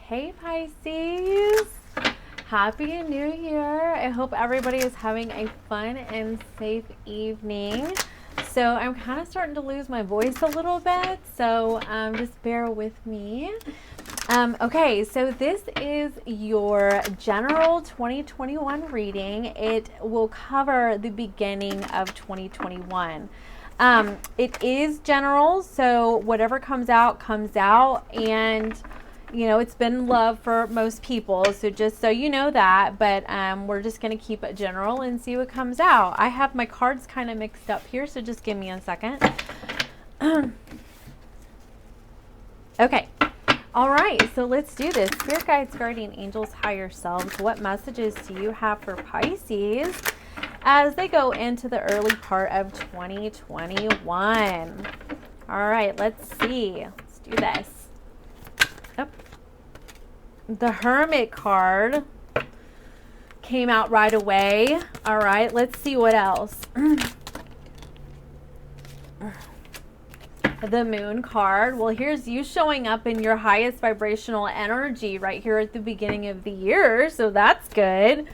Hey Pisces, Happy New Year. I hope everybody is having a fun and safe evening. So I'm kind of starting to lose my voice a little bit, so just bear with me. Okay, so this is your general 2021 reading. It will cover the beginning of 2021. It is general, so whatever comes out, and you know, it's been love for most people, so just so you know that, but we're just going to keep it general and see what comes out. I have my cards kind of mixed up here, so just give me a second. Okay. All right, so let's do this. Spirit guides, guardian angels, higher selves, what messages do you have for Pisces as they go into the early part of 2021? All right, let's see. Let's do this. Oh. The Hermit card came out right away. All right, let's see what else. The Moon card. Well, here's you showing up in your highest vibrational energy right here at the beginning of the year, so that's good.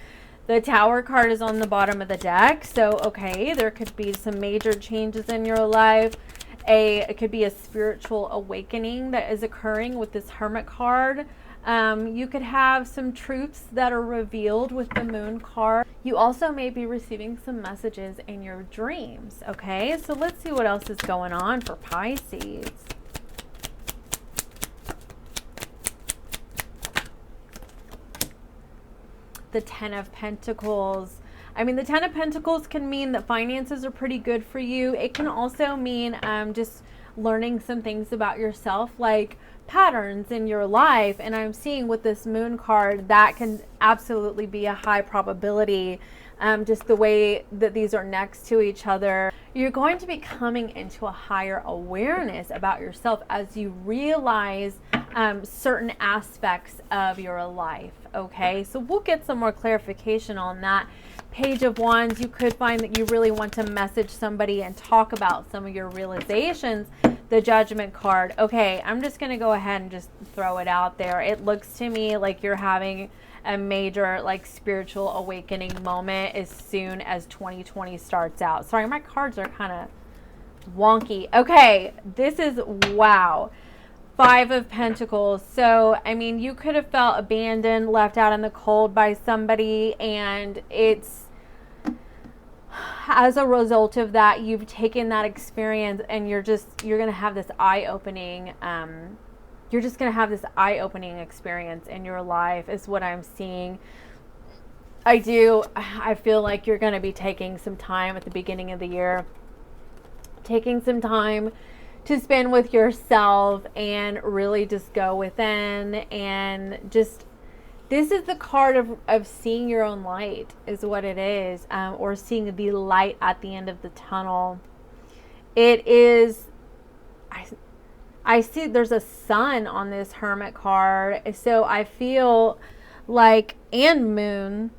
The Tower card is on the bottom of the deck, so okay, there could be some major changes in your life. It could be a spiritual awakening that is occurring with this Hermit card. You could have some truths that are revealed with the Moon card. You also may be receiving some messages in your dreams. Okay, so let's see what else is going on for Pisces. The Ten of Pentacles. I mean, the Ten of Pentacles can mean that finances are pretty good for you. It can also mean just learning some things about yourself, like patterns in your life. And I'm seeing with this Moon card, that can absolutely be a high probability. Just the way that these are next to each other. You're going to be coming into a higher awareness about yourself as you realize certain aspects of your life. Okay, so we'll get some more clarification on that. Page of Wands, you could find that you really want to message somebody and talk about some of your realizations. The Judgment card. Okay, I'm just going to go ahead and just throw it out there. It looks to me like you're having a major like spiritual awakening moment as soon as 2020 starts out. Sorry, my cards are kind of wonky. Okay, this is wow. Five of Pentacles. So, I mean, you could have felt abandoned, left out in the cold by somebody, and it's as a result of that, you've taken that experience and you're going to have this eye-opening, you're just going to have this eye-opening experience in your life is what I'm seeing. I feel like you're going to be taking some time at the beginning of the year, taking some time to spend with yourself and really just go within and just, this is the card of seeing your own light is what it is, or seeing the light at the end of the tunnel. It is, I see there's a sun on this Hermit card, so I feel like, and Moon.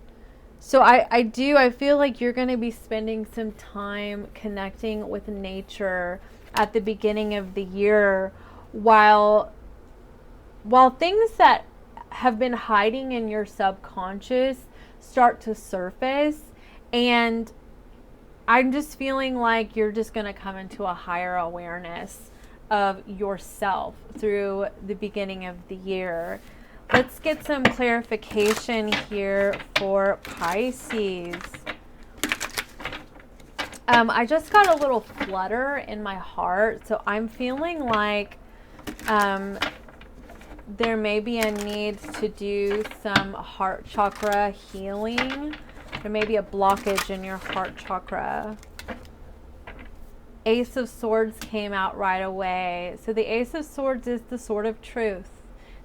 So I feel like you're going to be spending some time connecting with nature at the beginning of the year while things that have been hiding in your subconscious start to surface. And I'm just feeling like you're just going to come into a higher awareness of yourself through the beginning of the year. Let's get some clarification here for Pisces. I just got a little flutter in my heart, so I'm feeling like there may be a need to do some heart chakra healing. There may be a blockage in your heart chakra. Ace of Swords came out right away. So the Ace of Swords is the sword of truth.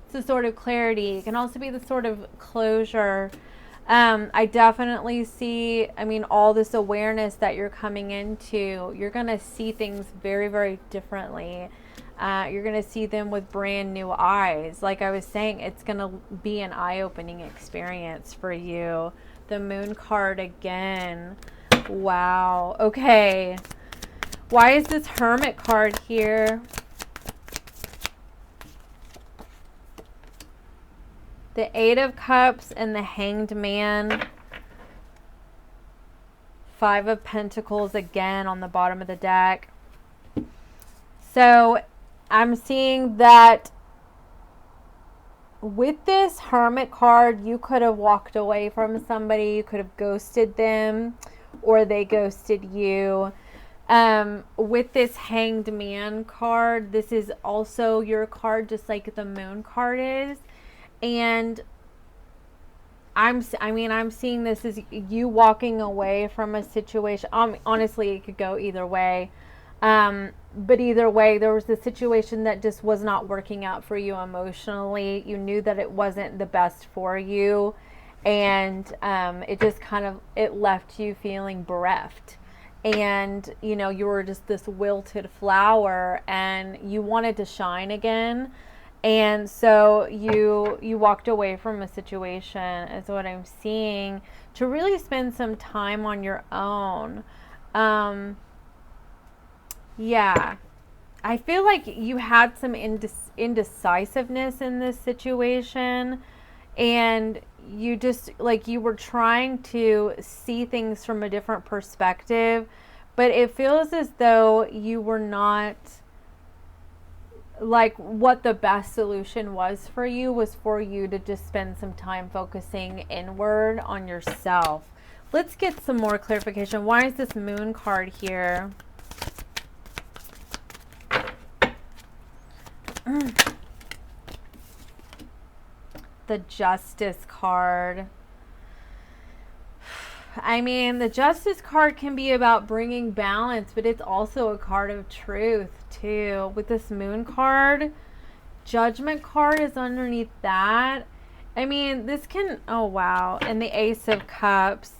It's the sword of clarity. It can also be the sword of closure. I definitely see, I mean, all this awareness that you're coming into, you're going to see things very, very differently. You're going to see them with brand new eyes. Like I was saying, it's going to be an eye-opening experience for you. The Moon card again. Wow. Okay. Why is this Hermit card here? The Eight of Cups and the Hanged Man. Five of Pentacles again on the bottom of the deck. So I'm seeing that with this Hermit card, you could have walked away from somebody. You could have ghosted them, or they ghosted you. With this Hanged Man card, this is also your card, just like the Moon card is. And I'm seeing this as you walking away from a situation. Honestly, it could go either way. But either way, there was a situation that just was not working out for you emotionally. You knew that it wasn't the best for you. And it just it left you feeling bereft. And, you know, you were just this wilted flower and you wanted to shine again. And so you walked away from a situation, is what I'm seeing, to really spend some time on your own. Yeah. I feel like you had some indecisiveness in this situation, and you just, like, you were trying to see things from a different perspective, but it feels as though you were not, like, what the best solution was for you was for you to just spend some time focusing inward on yourself. Let's get some more clarification. Why is this Moon card here? The Justice card. I mean, the Justice card can be about bringing balance, but it's also a card of truth too. With this Moon card, Judgment card is underneath that. I mean, this can, oh wow, and the Ace of Cups.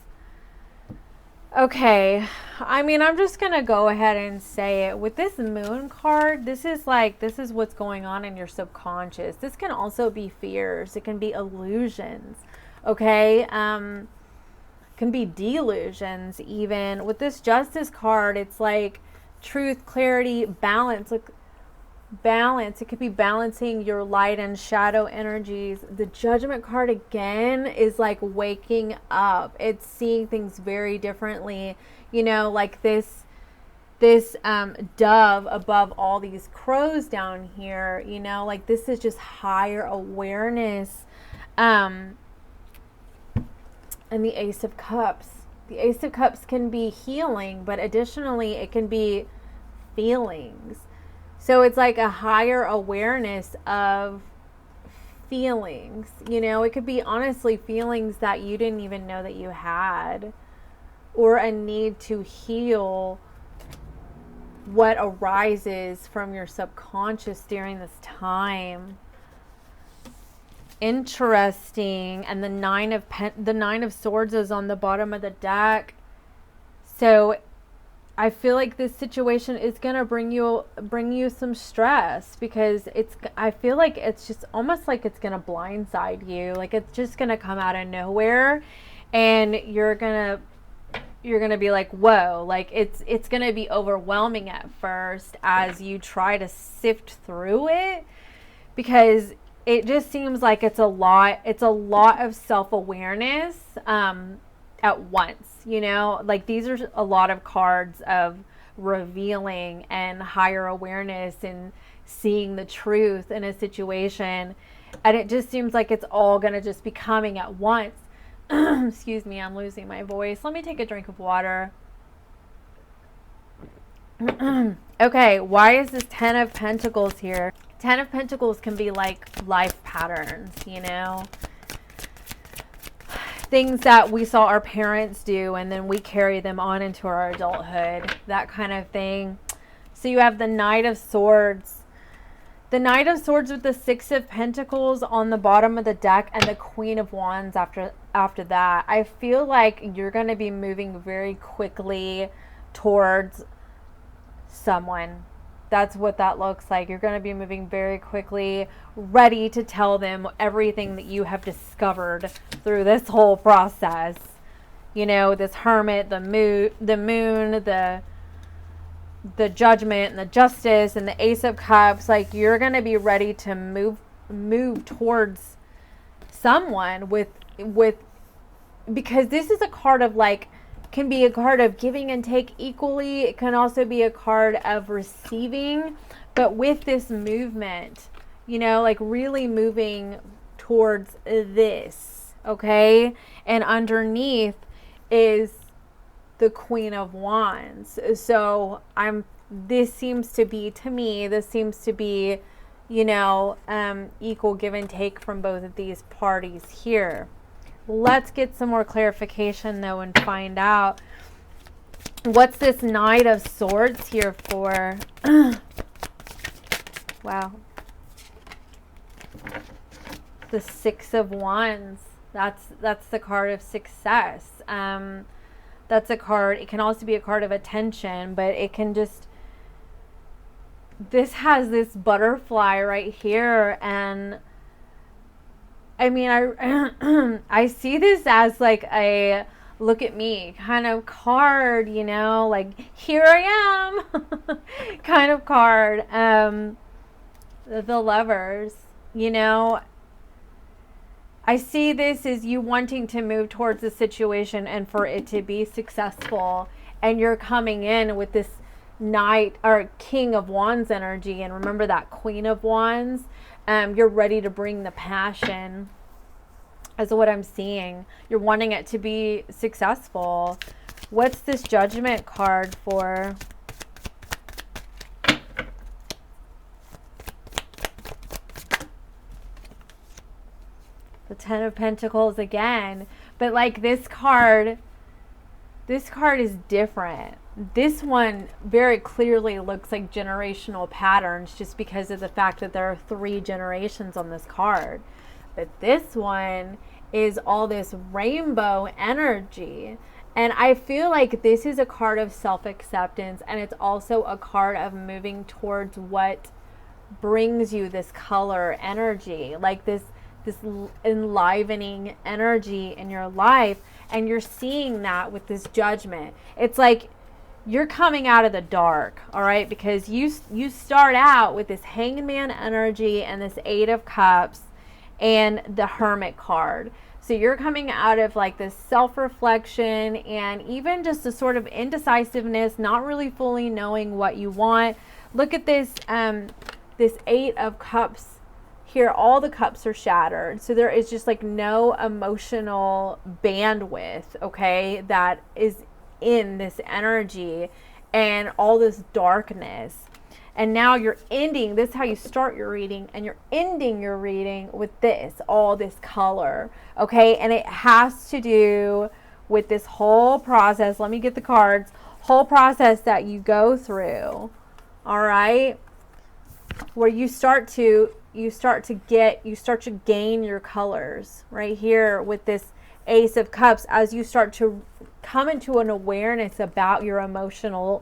Okay, I mean, I'm just going to go ahead and say it. With this Moon card, this is what's going on in your subconscious. This can also be fears. It can be illusions, okay? Can be delusions even. With this Justice card, it's like truth, clarity, balance. Like, balance. It could be balancing your light and shadow energies. The Judgment card again is like waking up. It's seeing things very differently. You know, like this dove above all these crows down here. You know, like this is just higher awareness. And the Ace of Cups. The Ace of Cups can be healing, but additionally it can be feelings. So it's like a higher awareness of feelings. You know, it could be honestly feelings that you didn't even know that you had, or a need to heal what arises from your subconscious during this time. Interesting. And the Nine of Swords is on the bottom of the deck. So I feel like this situation is going to bring you some stress, because I feel like it's just almost like it's going to blindside you. Like it's just going to come out of nowhere, and you're going to be like, whoa, like it's going to be overwhelming at first as you try to sift through it, because it just seems like it's a lot of self-awareness at once. You know, like these are a lot of cards of revealing and higher awareness and seeing the truth in a situation, and it just seems like it's all going to just be coming at once. Excuse me, I'm losing my voice. Let me take a drink of water. Okay, why is this Ten of Pentacles here? Ten of Pentacles can be like life patterns, you know, things that we saw our parents do and then we carry them on into our adulthood, that kind of thing. So you have the Knight of Swords. The Knight of Swords with the Six of Pentacles on the bottom of the deck, and the Queen of Wands after that. I feel like you're going to be moving very quickly towards someone. That's what that looks like. You're going to be moving very quickly, ready to tell them everything that you have discovered through this whole process. You know, this Hermit, the moon, the Judgment, and the Justice, and the Ace of Cups. Like, you're going to be ready to move towards someone with, because this is a card of like, can be a card of giving and take equally. It can also be a card of receiving, but with this movement, you know, like really moving towards this, okay? And underneath is the Queen of Wands. So this seems to be, to me, this seems to be, you know, equal give and take from both of these parties here. Let's get some more clarification though and find out what's this Knight of Swords here for. Wow. The Six of Wands. That's the card of success. That's a card. It can also be a card of attention, but it can just, this has this butterfly right here, and I mean, I see this as like a look at me kind of card, you know, like here I am kind of card. The Lovers, you know, I see this as you wanting to move towards a situation and for it to be successful, and you're coming in with this Knight or King of Wands energy, and remember that Queen of Wands. You're ready to bring the passion, is what I'm seeing. You're wanting it to be successful. What's this Judgment card for? The Ten of Pentacles again. But like this card is different. This one very clearly looks like generational patterns just because of the fact that there are 3 generations on this card. But this one is all this rainbow energy. And I feel like this is a card of self-acceptance, and it's also a card of moving towards what brings you this color energy, like this enlivening energy in your life. And you're seeing that with this Judgment. It's like you're coming out of the dark, all right? Because you start out with this Hangman energy and this 8 of Cups and the Hermit card. So you're coming out of like this self-reflection and even just a sort of indecisiveness, not really fully knowing what you want. Look at this, this 8 of Cups here. All the cups are shattered. So there is just like no emotional bandwidth, okay, that is in this energy and all this darkness. And now you're ending, this is how you start your reading, and you're ending your reading with this, all this color, okay? And it has to do with this whole process. Let me get the cards. Whole process that you go through, all right? Where you start to gain your colors right here with this Ace of Cups, as you start to come into an awareness about your emotions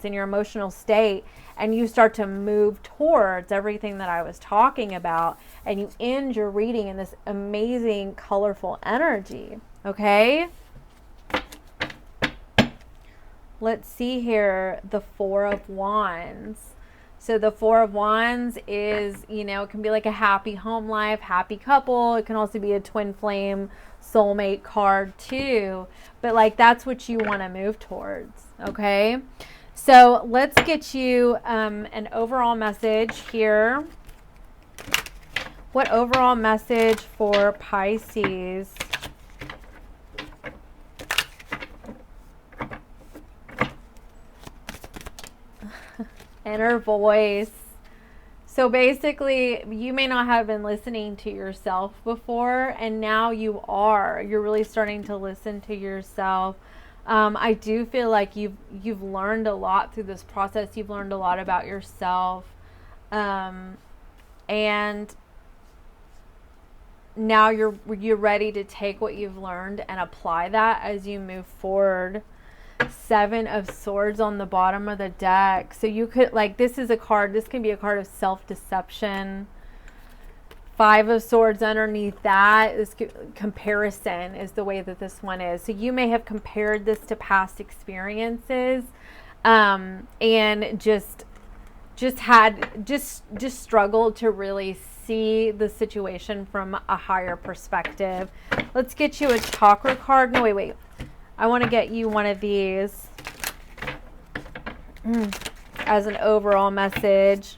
and your emotional state, and you start to move towards everything that I was talking about, and you end your reading in this amazing colorful energy, okay? Let's see here, the 4 of Wands. So the 4 of Wands is, you know, it can be like a happy home life, happy couple. It can also be a twin flame soulmate card too. But like that's what you want to move towards, okay? So let's get you an overall message here. What overall message for Pisces? Inner voice. So basically, you may not have been listening to yourself before, and now you are. You're really starting to listen to yourself. I do feel like you've learned a lot through this process. You've learned a lot about yourself, and now you're ready to take what you've learned and apply that as you move forward. 7 of Swords on the bottom of the deck. So you could, like, this is a card, this can be a card of self-deception. 5 of Swords underneath that is comparison, is the way that this one is. So you may have compared this to past experiences, and just struggled to really see the situation from a higher perspective. Let's get you a chakra card. No, wait. I want to get you one of these as an overall message.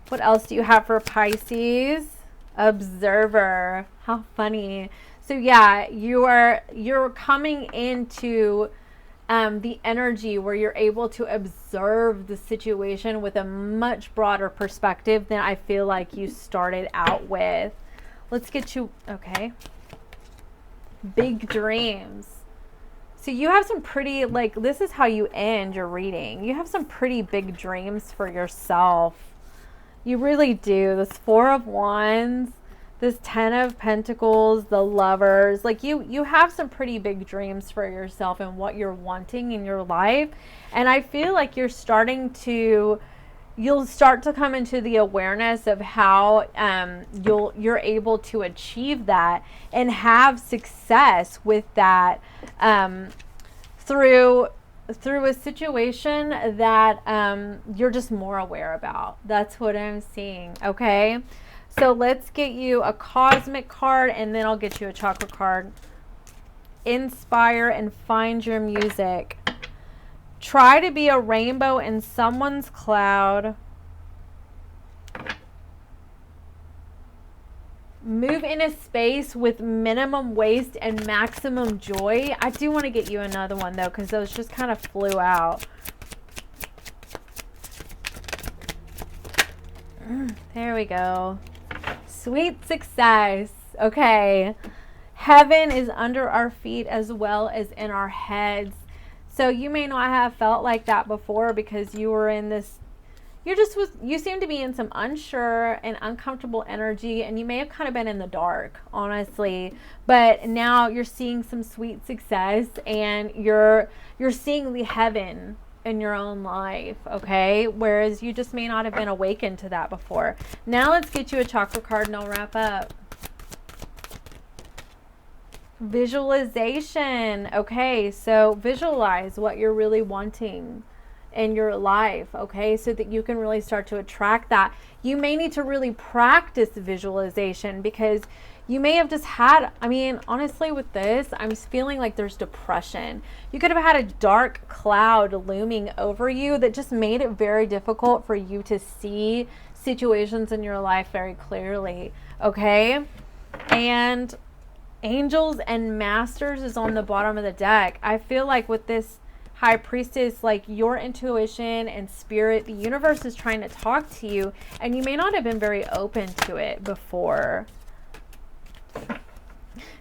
What else do you have for Pisces? Observer. How funny. So yeah, you're coming into the energy where you're able to observe the situation with a much broader perspective than I feel like you started out with. Let's get you, okay. Big dreams. So you have some pretty, like, this is how you end your reading. You have some pretty big dreams for yourself. You really do. This Four of Wands, this Ten of Pentacles, the Lovers. Like you have some pretty big dreams for yourself and what you're wanting in your life. And I feel like you'll start to come into the awareness of how you're able to achieve that and have success with that through a situation that you're just more aware about. That's what I'm seeing. Okay, so let's get you a cosmic card, and then I'll get you a chakra card. Inspire and find your music. Try to be a rainbow in someone's cloud. Move in a space with minimum waste and maximum joy. I do want to get you another one though, because those just kind of flew out. There we go. Sweet success. Okay. Heaven is under our feet as well as in our heads. So you may not have felt like that before because you were in this, you seem to be in some unsure and uncomfortable energy, and you may have kind of been in the dark, honestly. But now you're seeing some sweet success, and you're seeing the heaven in your own life, okay? Whereas you just may not have been awakened to that before. Now let's get you a chakra card and I'll wrap up. Visualization. Okay, so visualize what you're really wanting in your life, okay, so that you can really start to attract that. You may need to really practice visualization because you may have just had, I mean, honestly with this, I'm feeling like there's depression. You could have had a dark cloud looming over you that just made it very difficult for you to see situations in your life very clearly, okay? And Angels and Masters is on the bottom of the deck. I feel like with this High Priestess, like your intuition and spirit, the universe is trying to talk to you, and you may not have been very open to it before.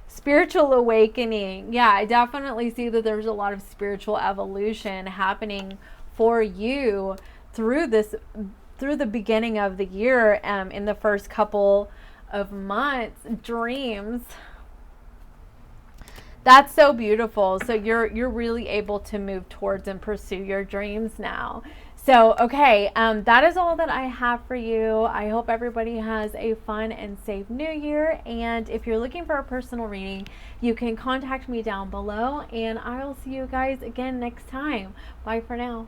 Spiritual awakening. Yeah, I definitely see that there's a lot of spiritual evolution happening for you through the beginning of the year, in the first couple of months. Dreams. That's so beautiful. So you're really able to move towards and pursue your dreams now. So, okay, that is all that I have for you. I hope everybody has a fun and safe new year. And if you're looking for a personal reading, you can contact me down below. And I will see you guys again next time. Bye for now.